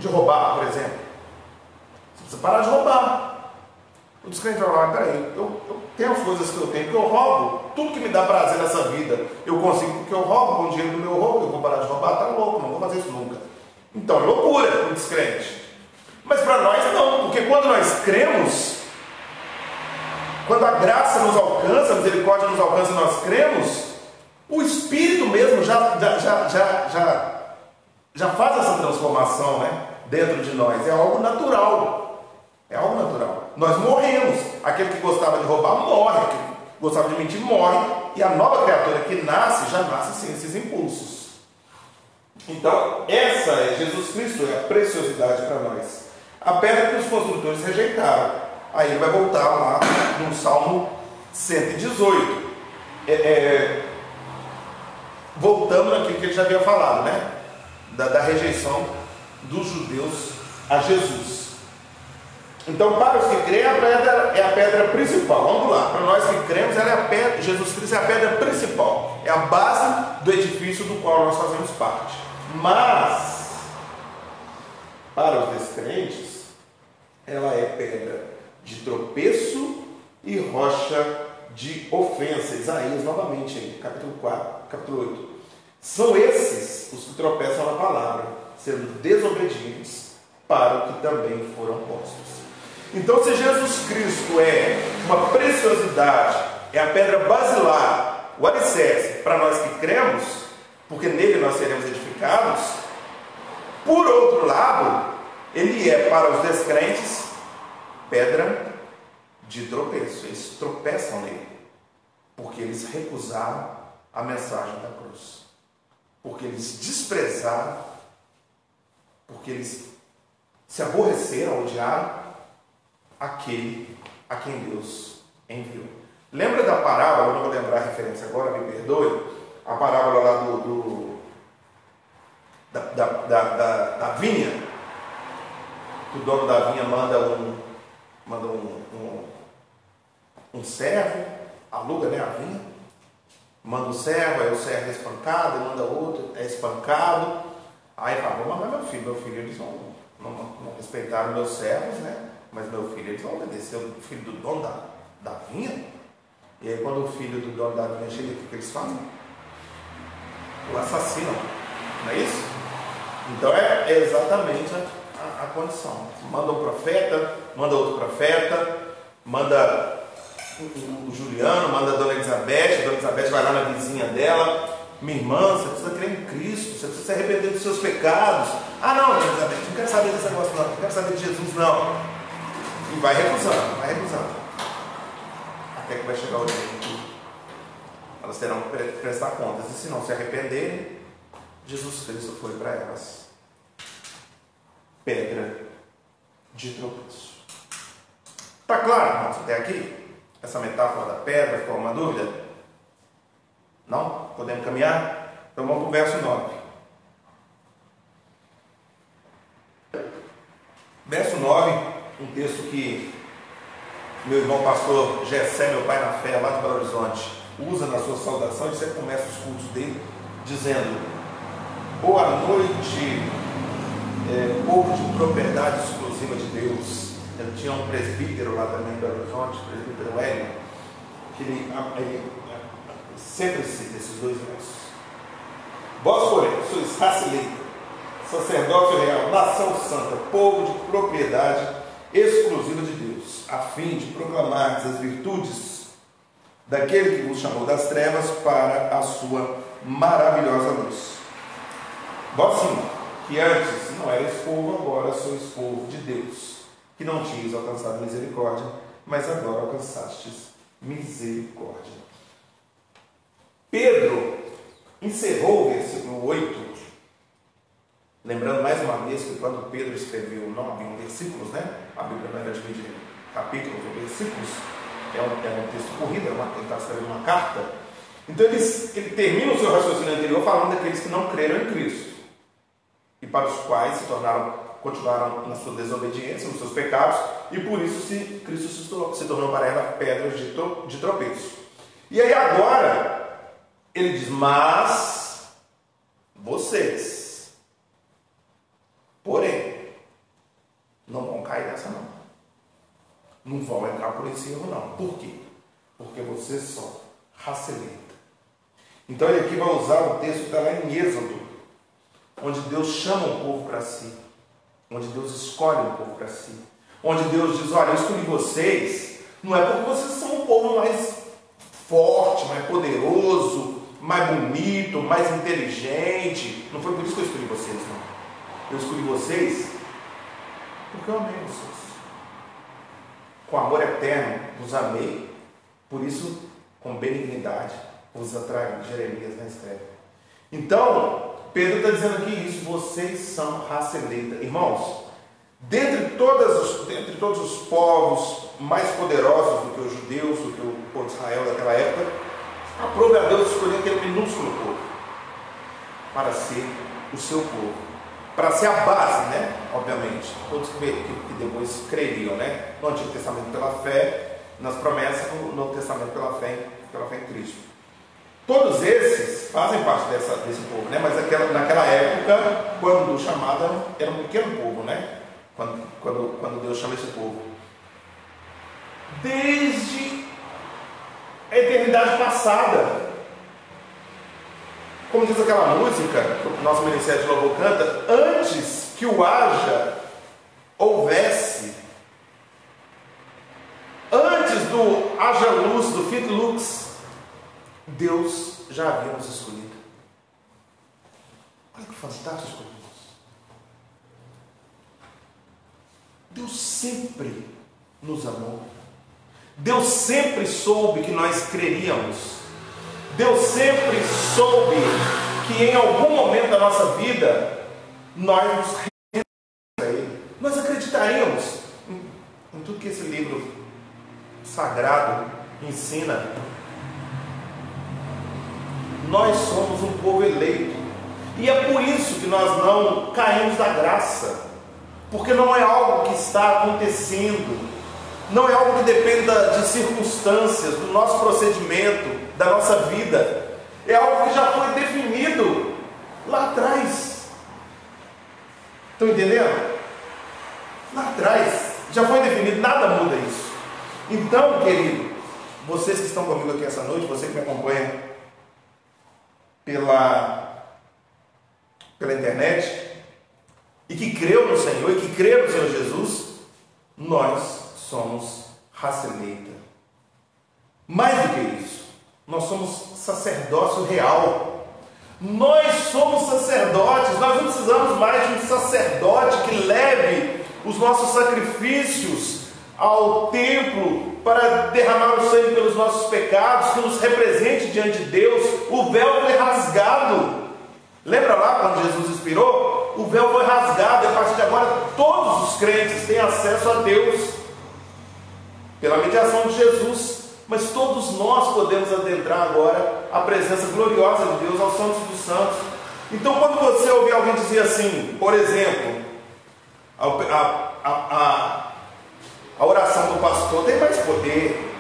roubar, por exemplo. Você precisa parar de roubar. O descrente vai falar: peraí, eu tenho as coisas que eu tenho, porque eu roubo. Tudo que me dá prazer nessa vida eu consigo porque eu roubo, com o dinheiro do meu roubo. Eu vou parar de roubar? Tá louco, não vou fazer isso nunca. Então é loucura para o descrente. Mas para nós não, porque quando nós cremos, quando a graça nos alcança, a misericórdia nos alcança e nós cremos, o Espírito mesmo já faz essa transformação, né, dentro de nós. É algo natural. É algo natural. Nós morremos. Aquele que gostava de roubar morre. Aquele que gostava de mentir morre. E a nova criatura que nasce, já nasce sem esses impulsos. Então, essa é Jesus Cristo, é a preciosidade para nós. A pedra que os construtores rejeitaram. Aí ele vai voltar lá no Salmo 118. Voltando naquilo que ele já havia falado, né? Da rejeição dos judeus a Jesus. Então, para os que creem, a pedra é a pedra principal. Vamos lá, para nós que cremos, ela é a pedra, Jesus Cristo é a pedra principal, é a base do edifício do qual nós fazemos parte. Mas, para os descrentes, ela é pedra de tropeço e rocha de ofensa. Isaías, novamente, aí, capítulo 4, capítulo 8. São esses os que tropeçam na palavra, sendo desobedientes para o que também foram postos. Então, se Jesus Cristo é uma preciosidade, é a pedra basilar, o alicerce para nós que cremos, porque nele nós seremos edificados, por outro lado, ele é para os descrentes pedra de tropeço. Eles tropeçam nele, porque eles recusaram a mensagem da cruz, porque eles desprezaram, porque eles se aborreceram, odiaram aquele a quem Deus enviou. Lembra da parábola? Eu não vou lembrar a referência agora, me perdoe. A parábola lá da vinha, que o dono da vinha manda um servo, aluga, né, a vinha, manda um servo, aí o servo é espancado, manda outro, é espancado, aí fala: vou mandar meu filho, eles não respeitaram meus servos, né? Mas meu filho, eles vão obedecer o filho do dono da vinha. E aí quando o filho do dono da vinha chega, o que eles fazem? O assassinam, não é isso? Então é exatamente a condição. Manda um profeta, manda outro profeta, manda o Juliano, manda a Dona Elizabeth vai lá na vizinha dela: minha irmã, você precisa crer em Cristo, você precisa se arrepender dos seus pecados. Ah não, Dona Elizabeth, não quero saber desse negócio não quero saber de Jesus não. E vai recusando, até que vai chegar o dia em que elas terão que prestar contas. E se não se arrependerem, Jesus Cristo foi para elas pedra de tropeço. Está claro, irmãos, até aqui? Essa metáfora da pedra, ficou uma dúvida? Não? Podemos caminhar? Então vamos para o verso 9. Verso 9, um texto que meu irmão pastor Gessé, meu pai na fé, lá de Belo Horizonte, usa na sua saudação. Ele sempre começa os cultos dele dizendo: boa noite, povo de propriedade exclusiva de Deus. Eu tinha um presbítero lá também em Belo Horizonte, o presbítero Hélio, que ele sempre cita esses dois versos. Vós, porém, sois raça eleita, sacerdócio real, nação santa, povo de propriedade exclusiva de Deus, a fim de proclamar as virtudes daquele que vos chamou das trevas para a sua maravilhosa luz. Vós sim, que antes não erais povo, agora sois povo de Deus, que não tinhas alcançado misericórdia, mas agora alcançastes misericórdia. Pedro encerrou o versículo 8, lembrando mais uma vez que quando Pedro escreveu, não haviam versículos, né? A Bíblia não era dividida em capítulos ou versículos, é um texto corrido, ele está escrevendo uma carta. Então ele termina o seu raciocínio anterior falando daqueles que não creram em Cristo e para os quais continuaram na sua desobediência, nos seus pecados, e por isso Cristo se tornou para ela pedra de tropeço. E aí agora ele diz: mas vocês, porém, não vão cair nessa não. Não vão entrar por esse erro não. Por quê? Porque vocês são raça eleita. Então ele aqui vai usar um texto que está lá em Êxodo, onde Deus chama um povo para si, onde Deus escolhe um povo para si, onde Deus diz: olha, eu escolhi vocês, não é porque vocês são um povo mais forte, mais poderoso, mais bonito, mais inteligente, não foi por isso que eu escolhi vocês, não. Eu escolhi vocês porque eu amei vocês. Com amor eterno vos amei, por isso com benignidade vos atraí. Jeremias, né, escreve. Então Pedro está dizendo aqui isso: vocês são raça eleita. Irmãos, dentre todos os povos mais poderosos do que os judeus, do que o povo de Israel daquela época, aprove a Deus escolher aquele minúsculo povo para ser o seu povo, para ser a base, né? Obviamente, todos que depois creriam, né? No Antigo Testamento pela fé, nas promessas, no Novo Testamento pela fé em Cristo. Todos esses fazem parte desse povo, né? Mas naquela época, quando o chamado era um pequeno povo, né? Quando Deus chama esse povo, desde a eternidade passada, como diz aquela música que o nosso Ministério de Louvor canta: antes que o haja, houvesse, antes do haja luz, do fit lux, Deus já havia nos escolhido. Olha que fantástico, irmãos. Deus sempre nos amou. Deus sempre soube que nós creríamos. Deus sempre soube que em algum momento da nossa vida nós nos renderíamos a Ele. Nós acreditaríamos em tudo que esse livro sagrado ensina. Nós somos um povo eleito, e é por isso que nós não caímos da graça, porque não é algo que está acontecendo, não é algo que dependa de circunstâncias, do nosso procedimento, da nossa vida. É algo que já foi definido lá atrás. Estão entendendo? Lá atrás já foi definido, nada muda isso. Então, querido, vocês que estão comigo aqui essa noite, você que me acompanha pela internet e que creu no Senhor e que crê no Senhor Jesus, nós somos raça eleita. Mais do que isso, nós somos sacerdócio real. Nós somos sacerdotes. Nós não precisamos mais de um sacerdote que leve os nossos sacrifícios ao templo para derramar o sangue pelos nossos pecados, que nos represente diante de Deus. O véu foi rasgado. Lembra lá quando Jesus expirou? O véu foi rasgado, e a partir de agora todos os crentes têm acesso a Deus pela mediação de Jesus. Mas todos nós podemos adentrar agora à presença gloriosa de Deus, aos santos dos santos. Então, quando você ouvir alguém dizer assim, por exemplo, a oração do pastor tem mais poder,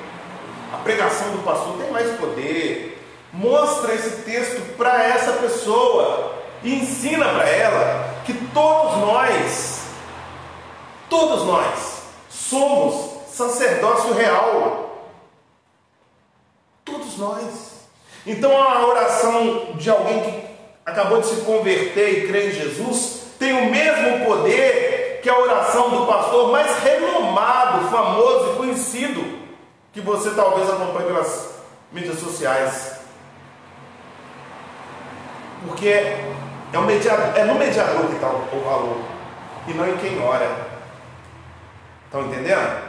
a pregação do pastor tem mais poder, mostra esse texto para essa pessoa e ensina para ela que todos nós somos sacerdócio real. Todos nós. Então a oração de alguém que acabou de se converter e crer em Jesus tem o mesmo poder que a oração do pastor mais renomado, famoso e conhecido, que você talvez acompanhe pelas mídias sociais. Porque é no mediador que está o valor, e não em quem ora. Estão entendendo?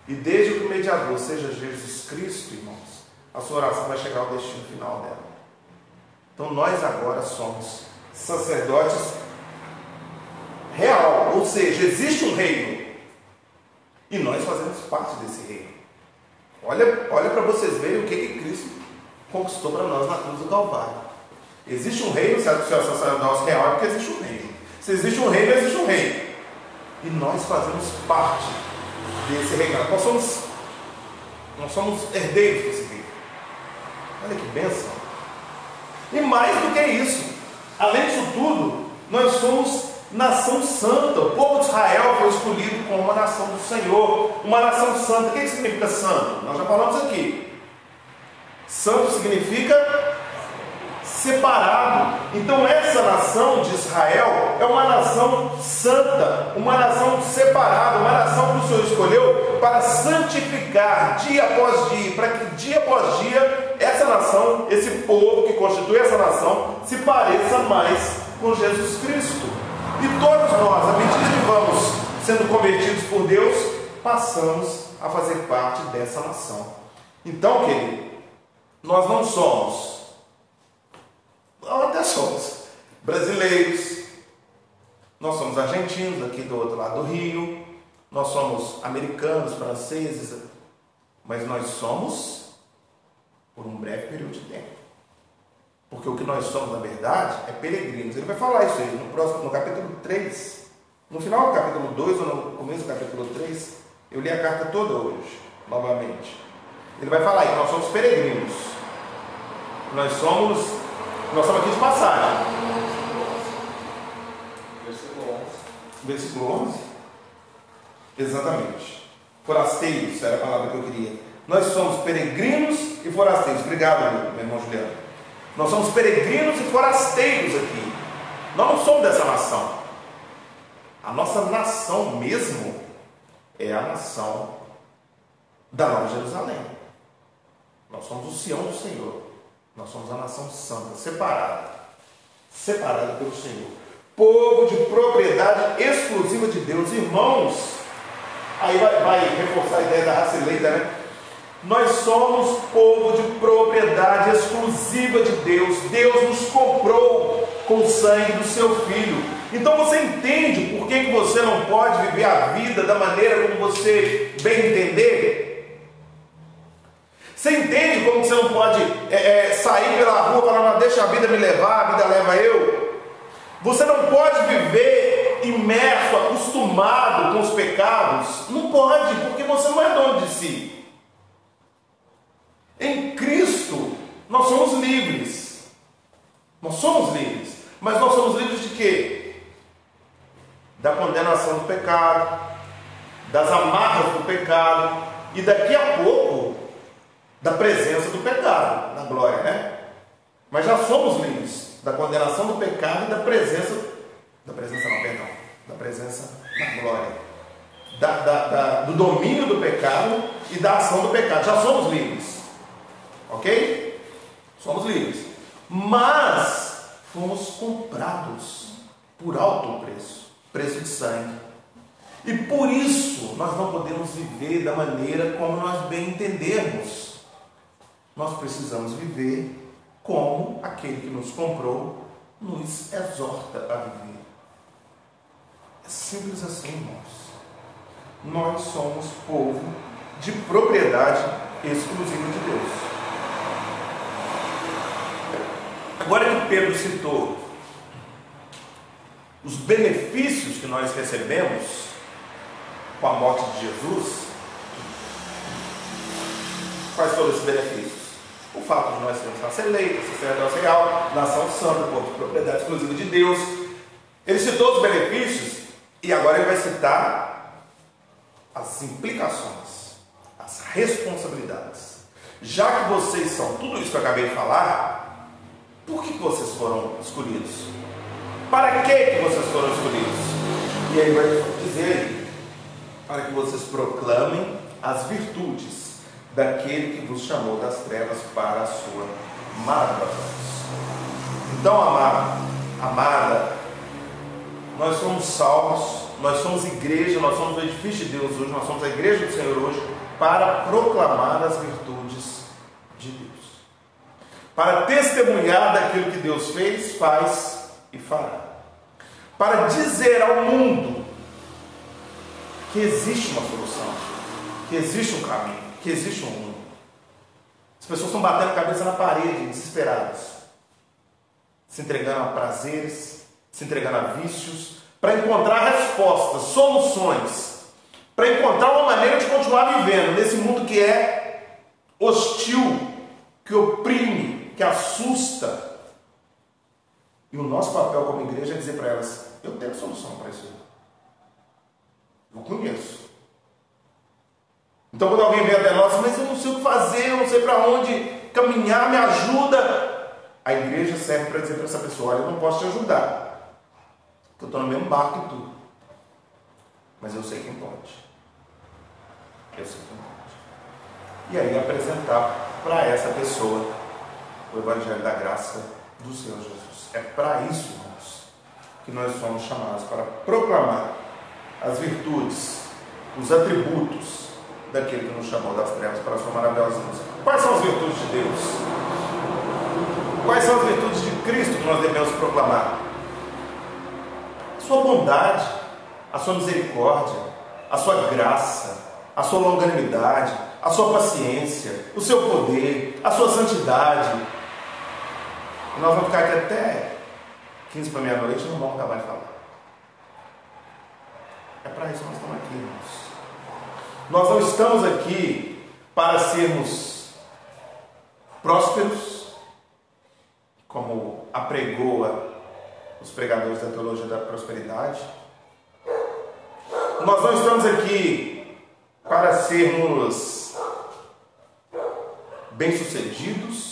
E desde que o mediador seja Jesus Cristo, irmãos, a sua oração vai chegar ao destino final dela. Então nós agora somos sacerdotes real, ou seja, existe um reino e nós fazemos parte desse reino. Olha para vocês verem o que Cristo conquistou para nós na cruz do Calvário. Existe um reino, se é sacerdócio real, é porque existe um reino. Se existe um reino, existe um reino. E nós fazemos parte desse reino. Nós somos herdeiros desse reino. Olha que bênção. E mais do que isso, além disso tudo, nós somos nação santa. O povo de Israel foi escolhido como uma nação do Senhor, uma nação santa. O que significa santo? Nós já falamos aqui. Santo significa separado. Então essa nação de Israel é uma nação santa, uma nação separada, uma nação que o Senhor escolheu para santificar dia após dia, para que dia após dia essa nação, esse povo que constitui essa nação, se pareça mais com Jesus Cristo. E todos nós, à medida que vamos sendo convertidos por Deus, passamos a fazer parte dessa nação. Então, querido, nós não somos, até somos brasileiros, nós somos argentinos aqui do outro lado do rio, nós somos americanos, franceses, mas nós somos por um breve período de tempo. Porque o que nós somos, na verdade, é peregrinos. Ele vai falar isso aí no capítulo 3. No final do capítulo 2 ou no começo do capítulo 3, eu li a carta toda hoje, novamente. Ele vai falar aí que nós somos peregrinos. Nós estamos aqui de passagem. Versículo 11. Exatamente. Forasteiros era a palavra que eu queria. Nós somos peregrinos e forasteiros. Obrigado, meu irmão Juliano. Nós somos peregrinos e forasteiros aqui. Nós não somos dessa nação. A nossa nação mesmo é a nação da Nova Jerusalém. Nós somos o Sião do Senhor. Nós somos a nação santa, separada pelo Senhor. Povo de propriedade exclusiva de Deus. Irmãos, aí vai reforçar a ideia da raça eleita, né? Nós somos povo de propriedade exclusiva de Deus. Deus nos comprou com o sangue do seu Filho. Então você entende por que você não pode viver a vida da maneira como você bem entender? Você entende como você não pode sair pela rua falando, deixa a vida me levar, a vida leva eu? Você não pode viver imerso, acostumado com os pecados. Não pode, porque você não é dono de si. Em Cristo, nós somos livres. Nós somos livres. Mas nós somos livres de quê? Da condenação do pecado, das amarras do pecado, e daqui a pouco, da presença do pecado, na glória, né? Mas já somos livres da condenação do pecado e da presença na glória. Do domínio do pecado e da ação do pecado. Já somos livres. Ok? Somos livres. Mas fomos comprados por alto preço, preço de sangue. E por isso nós não podemos viver da maneira como nós bem entendermos. Nós precisamos viver como aquele que nos comprou nos exorta a viver. É simples assim, irmãos. Nós somos povo de propriedade exclusiva de Deus. Agora que Pedro citou os benefícios que nós recebemos com a morte de Jesus, quais foram esses benefícios? O fato de nós sermos raça eleita, sacerdócio real, nação santa, povo de propriedade exclusiva de Deus. Ele citou os benefícios e agora ele vai citar as implicações, as responsabilidades. Já que vocês são tudo isso que eu acabei de falar, por que vocês foram escolhidos? Para que vocês foram escolhidos? E aí vai dizer, para que vocês proclamem as virtudes daquele que vos chamou das trevas para a sua maravilhosa luz. Então, amado, amada, nós somos salvos, nós somos igreja, nós somos o edifício de Deus hoje, nós somos a igreja do Senhor hoje, para proclamar as virtudes de Deus, para testemunhar daquilo que Deus fez, faz e fará, para dizer ao mundo que existe uma solução, que existe um caminho, que existe um mundo. As pessoas estão batendo a cabeça na parede, desesperadas, se entregando a prazeres, se entregando a vícios, para encontrar respostas, soluções, para encontrar uma maneira de continuar vivendo nesse mundo que é hostil, que oprime, que assusta. E o nosso papel como igreja é dizer para elas: eu tenho solução para isso. Eu conheço. Então, quando alguém vem até nós, mas eu não sei o que fazer, eu não sei para onde caminhar, me ajuda. A igreja serve para dizer para essa pessoa: olha, eu não posso te ajudar, porque eu estou no mesmo barco que tu, mas eu sei quem pode. Eu sei quem pode. E aí apresentar para essa pessoa o Evangelho da graça do Senhor Jesus. É para isso, irmãos, que nós somos chamados, para proclamar as virtudes, os atributos daquele que nos chamou das trevas para a sua maravilhosa luz. Quais são as virtudes de Deus? Quais são as virtudes de Cristo que nós devemos proclamar? A sua bondade, a sua misericórdia, a sua graça, a sua longanimidade, a sua paciência, o seu poder, a sua santidade. E nós vamos ficar aqui até 15 para meia-noite e não vamos acabar de falar. É para isso que nós estamos aqui, irmãos. Nós não estamos aqui para sermos prósperos, como apregoa os pregadores da teologia da prosperidade. Nós não estamos aqui para sermos bem-sucedidos.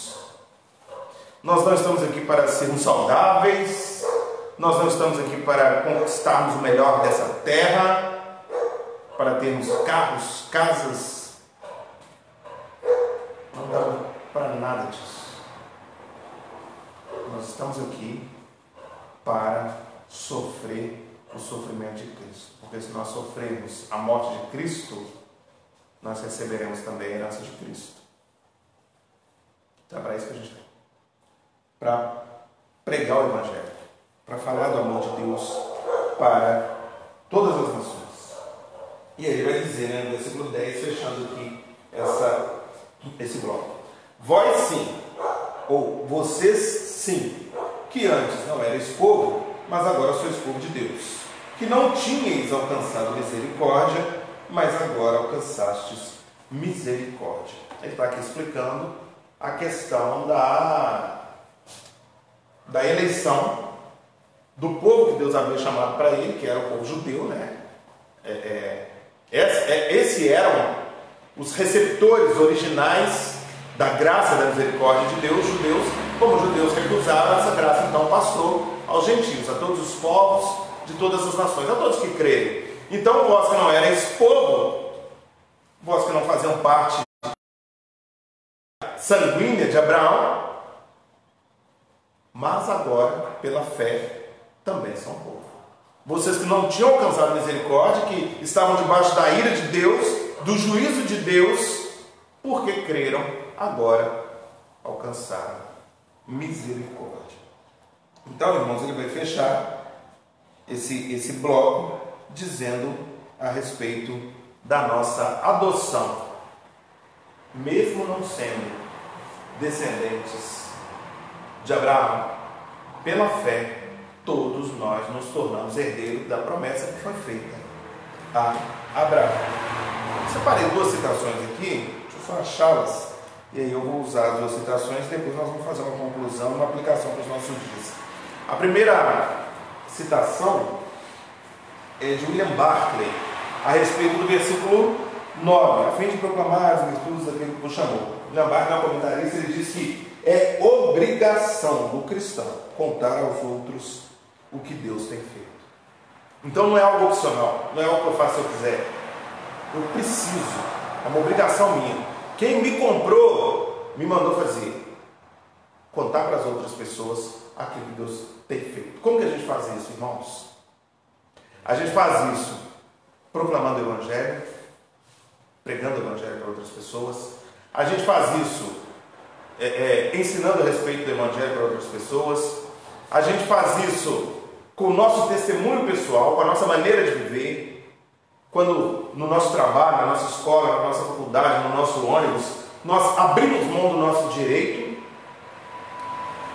Nós não estamos aqui para sermos saudáveis. Nós não estamos aqui para conquistarmos o melhor dessa terra, para termos carros, casas. Não dá para nada disso. Nós estamos aqui para sofrer o sofrimento de Cristo. Porque se nós sofrermos a morte de Cristo, nós receberemos também a herança de Cristo. Então é para isso que a gente tem. Para pregar o Evangelho, para falar do amor de Deus para todas as nações. E aí ele vai dizer, né, no versículo 10, fechando aqui esse bloco: vós sim, ou vocês sim, que antes não erais povo, mas agora sois povo de Deus, que não tinhais alcançado misericórdia, mas agora alcançastes misericórdia. Ele está aqui explicando a questão da eleição do povo que Deus havia chamado para ele, que era o povo judeu, né? Esses eram os receptores originais da graça e da misericórdia de Deus, judeus. Como os judeus recusaram, essa graça então passou aos gentios, a todos os povos de todas as nações, a todos que creem. Então vós que não erais povo, vós que não faziam parte sanguínea de Abraão, mas agora, pela fé, também são povo. Vocês que não tinham alcançado misericórdia, que estavam debaixo da ira de Deus, do juízo de Deus, porque creram, agora alcançaram misericórdia. Então, irmãos, ele vai fechar esse bloco dizendo a respeito da nossa adoção, mesmo não sendo descendentes de Abraão. Pela fé, todos nós nos tornamos herdeiros da promessa que foi feita a Abraão. Separei duas citações aqui, deixa eu só achá-las, e aí eu vou usar as duas citações e depois nós vamos fazer uma conclusão, uma aplicação para os nossos dias. A primeira citação é de William Barclay, a respeito do versículo 9, a fim de proclamar as virtudes daquele que o chamou. William Barclay, no comentarista, ele diz que é obrigação do cristão contar aos outros o que Deus tem feito. Então não é algo opcional, não é algo que eu faço se eu quiser. Eu preciso, é uma obrigação minha. Quem me comprou me mandou fazer. Contar para as outras pessoas aquilo que Deus tem feito. Como que a gente faz isso, irmãos? A gente faz isso proclamando o Evangelho, pregando o Evangelho para outras pessoas. A gente faz isso ensinando a respeito do Evangelho para outras pessoas. A gente faz isso com o nosso testemunho pessoal, com a nossa maneira de viver. Quando no nosso trabalho, na nossa escola, na nossa faculdade, no nosso ônibus, nós abrimos mão do nosso direito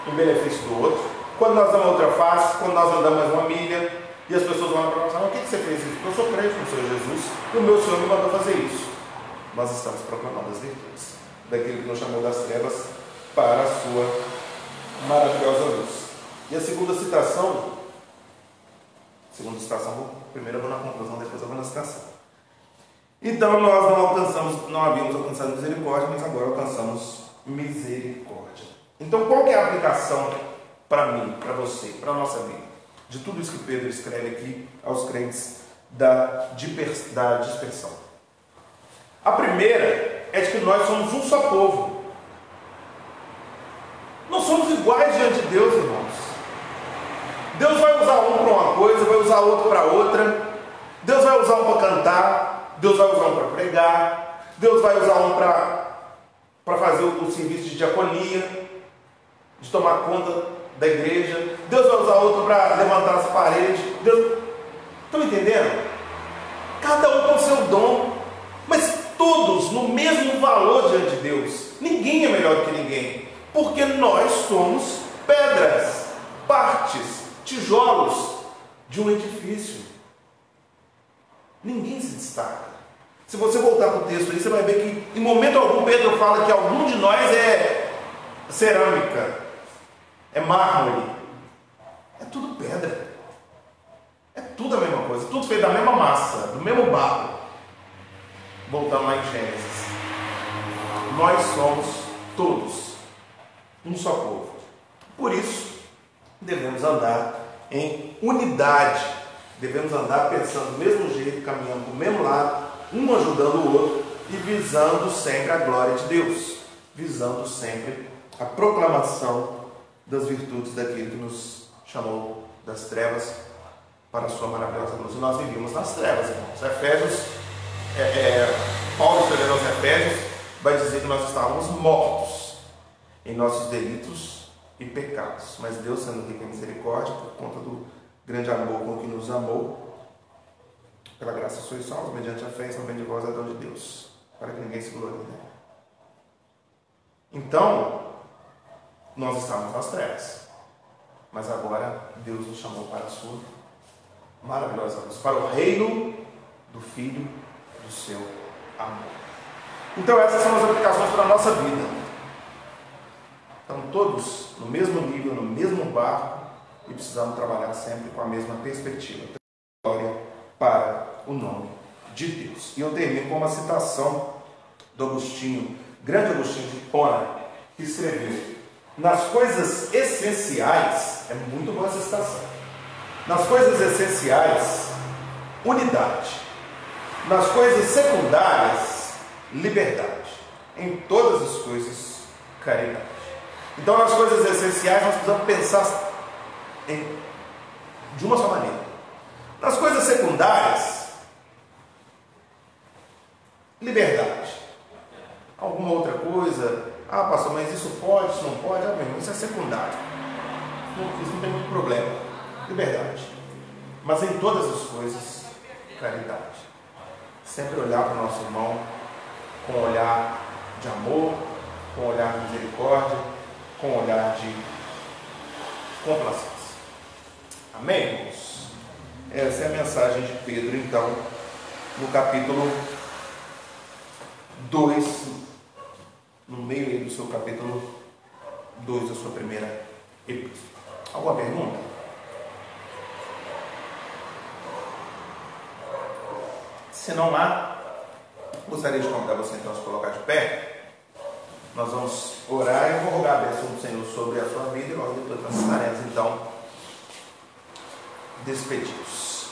em benefício do outro. Quando nós damos outra face, quando nós andamos mais uma milha e as pessoas vão para nós e falam: o que você fez isso? Eu sou crente no Senhor Jesus e o meu Senhor me mandou fazer isso. Nós estamos proclamando as virtudes daquele que nos chamou das trevas para a sua maravilhosa luz. E a segunda citação, primeiro eu vou na conclusão, depois eu vou na citação. Então nós não havíamos alcançado misericórdia, mas agora alcançamos misericórdia. Então qual que é a aplicação para mim, para você, para a nossa vida, de tudo isso que Pedro escreve aqui aos crentes da dispersão? A primeira é de que nós somos um só povo. Nós somos iguais diante de Deus, irmãos. Deus vai usar um para uma coisa, vai usar outro para outra. Deus vai usar um para cantar, Deus vai usar um para pregar, Deus vai usar um para fazer o serviço de diaconia, de tomar conta da igreja. Deus vai usar outro para levantar as paredes. Estão entendendo? Cada um com o seu dom, mas todos no mesmo valor diante de Deus. Ninguém é melhor que ninguém, porque nós somos pedras, partes, tijolos de um edifício. Ninguém se destaca. Se você voltar para o texto aí, você vai ver que em momento algum Pedro fala que algum de nós é cerâmica, é mármore, é tudo pedra, é tudo a mesma coisa, tudo feito da mesma massa, do mesmo barro. Voltando lá em Gênesis, nós somos todos um só povo. Por isso devemos andar em unidade, devemos andar pensando do mesmo jeito, caminhando do mesmo lado, um ajudando o outro e visando sempre a glória de Deus, visando sempre a proclamação das virtudes daquele que nos chamou das trevas para a sua maravilhosa luz. E nós vivíamos nas trevas, irmãos. Efésios, Paulo escrevendo aos Efésios vai dizer que nós estávamos mortos em nossos delitos e pecados, mas Deus, sendo rico em misericórdia, por conta do grande amor com que nos amou, pela graça sois salvos, mediante a fé, não vem de vós a dom de Deus, para que ninguém se glorie, né? Então, nós estávamos nas trevas, mas agora Deus nos chamou para a sua maravilhosa luz, para o reino do Filho do seu amor. Então essas são as aplicações para a nossa vida. Estamos todos no mesmo nível, no mesmo barco, e precisamos trabalhar sempre com a mesma perspectiva. Glória para o nome de Deus. E eu termino com uma citação do Agostinho, grande Agostinho de Hipona, que escreveu: nas coisas essenciais, é muito boa essa citação, nas coisas essenciais, unidade; nas coisas secundárias, liberdade; em todas as coisas, caridade. Então, nas coisas essenciais, nós precisamos pensar de uma só maneira. Nas coisas secundárias, liberdade. Alguma outra coisa, pastor, mas isso pode, isso não pode? Meu irmão, isso é secundário. Isso não tem muito problema. Liberdade. Mas em todas as coisas, caridade. Sempre olhar para o nosso irmão com um olhar de amor, com um olhar de misericórdia, com um olhar de complacência. Amém, irmãos? Essa é a mensagem de Pedro, então, no capítulo 2, no meio aí do seu capítulo 2, da sua primeira epístola. Alguma pergunta? Se não há, gostaria de convidar você então a se colocar de pé. Nós vamos orar e eu vou rogar a bênção do Senhor sobre a sua vida e logo depois nós estaremos então despedidos.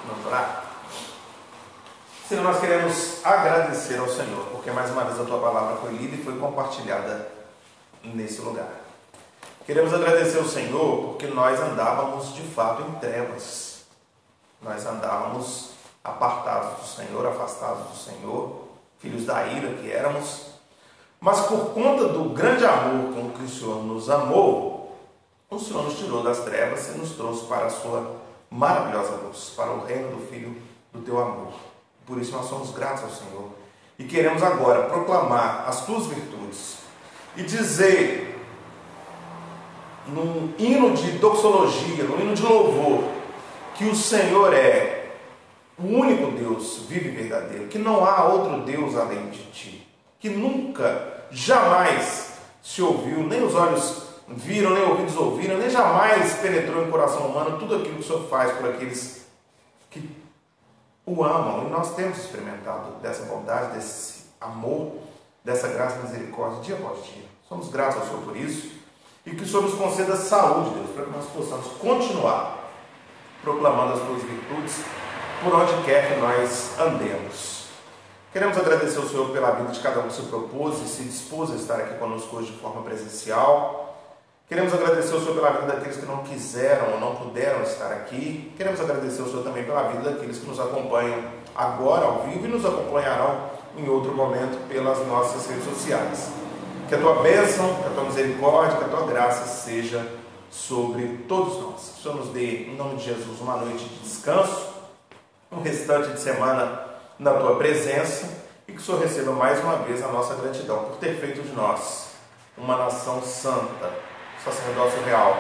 Vamos orar? Senhor, nós queremos agradecer ao Senhor, porque mais uma vez a Tua palavra foi lida e foi compartilhada nesse lugar. Queremos agradecer ao Senhor, porque nós andávamos de fato em trevas. Nós andávamos apartados do Senhor, afastados do Senhor, filhos da ira que éramos. Mas por conta do grande amor com que o Senhor nos amou, o Senhor nos tirou das trevas e nos trouxe para a sua maravilhosa luz, para o reino do Filho do Teu amor. Por isso nós somos gratos ao Senhor e queremos agora proclamar as Tuas virtudes e dizer, num hino de doxologia, num hino de louvor, que o Senhor é o único Deus vivo e verdadeiro, que não há outro Deus além de Ti, que nunca, jamais se ouviu, nem os olhos viram, nem ouvidos ouviram, nem jamais penetrou em coração humano tudo aquilo que o Senhor faz por aqueles que o amam. E nós temos experimentado dessa bondade, desse amor, dessa graça e misericórdia dia após dia. Somos gratos ao Senhor por isso e que o Senhor nos conceda saúde, Deus, para que nós possamos continuar proclamando as Tuas virtudes por onde quer que nós andemos. Queremos agradecer ao Senhor pela vida de cada um que se propôs e se dispôs a estar aqui conosco hoje de forma presencial. Queremos agradecer ao Senhor pela vida daqueles que não quiseram ou não puderam estar aqui. Queremos agradecer ao Senhor também pela vida daqueles que nos acompanham agora ao vivo e nos acompanharão em outro momento pelas nossas redes sociais. Que a Tua bênção, que a Tua misericórdia, que a Tua graça seja sobre todos nós. Que o Senhor nos dê, em nome de Jesus, uma noite de descanso, um restante de semana na Tua presença e que o Senhor receba mais uma vez a nossa gratidão por ter feito de nós uma nação santa, sacerdócio real,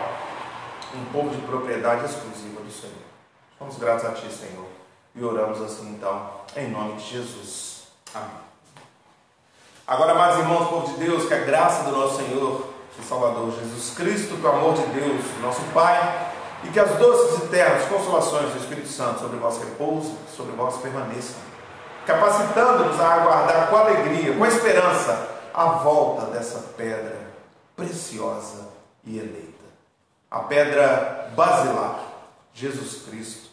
um povo de propriedade exclusiva do Senhor. Somos gratos a Ti, Senhor, e oramos assim então, em nome de Jesus. Amém. Agora, amados irmãos, povo de Deus, que a graça do nosso Senhor e Salvador Jesus Cristo, que o amor de Deus, nosso Pai, e que as doces e ternas consolações do Espírito Santo sobre vós repousem, sobre vós permaneçam, capacitando-nos a aguardar com alegria, com esperança, a volta dessa pedra preciosa e eleita, a pedra basilar, Jesus Cristo,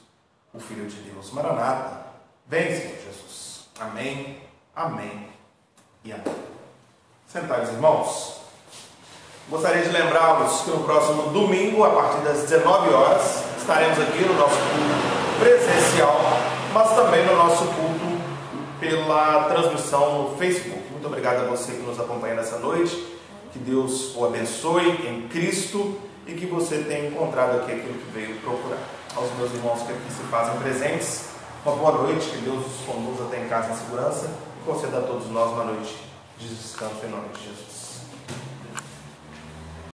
o Filho de Deus. Maranata, vem, Senhor Jesus. Amém, amém e amém. Sentados, irmãos. Gostaria de lembrá-los que no próximo domingo, a partir das 19 horas, estaremos aqui no nosso culto presencial, mas também no nosso culto pela transmissão no Facebook. Muito obrigado a você que nos acompanha nessa noite. Que Deus o abençoe em Cristo e que você tenha encontrado aqui aquilo que veio procurar. Aos meus irmãos que aqui se fazem presentes, uma boa noite, que Deus os conduza até em casa em segurança e conceda a todos nós uma noite de descanso em nome de Jesus.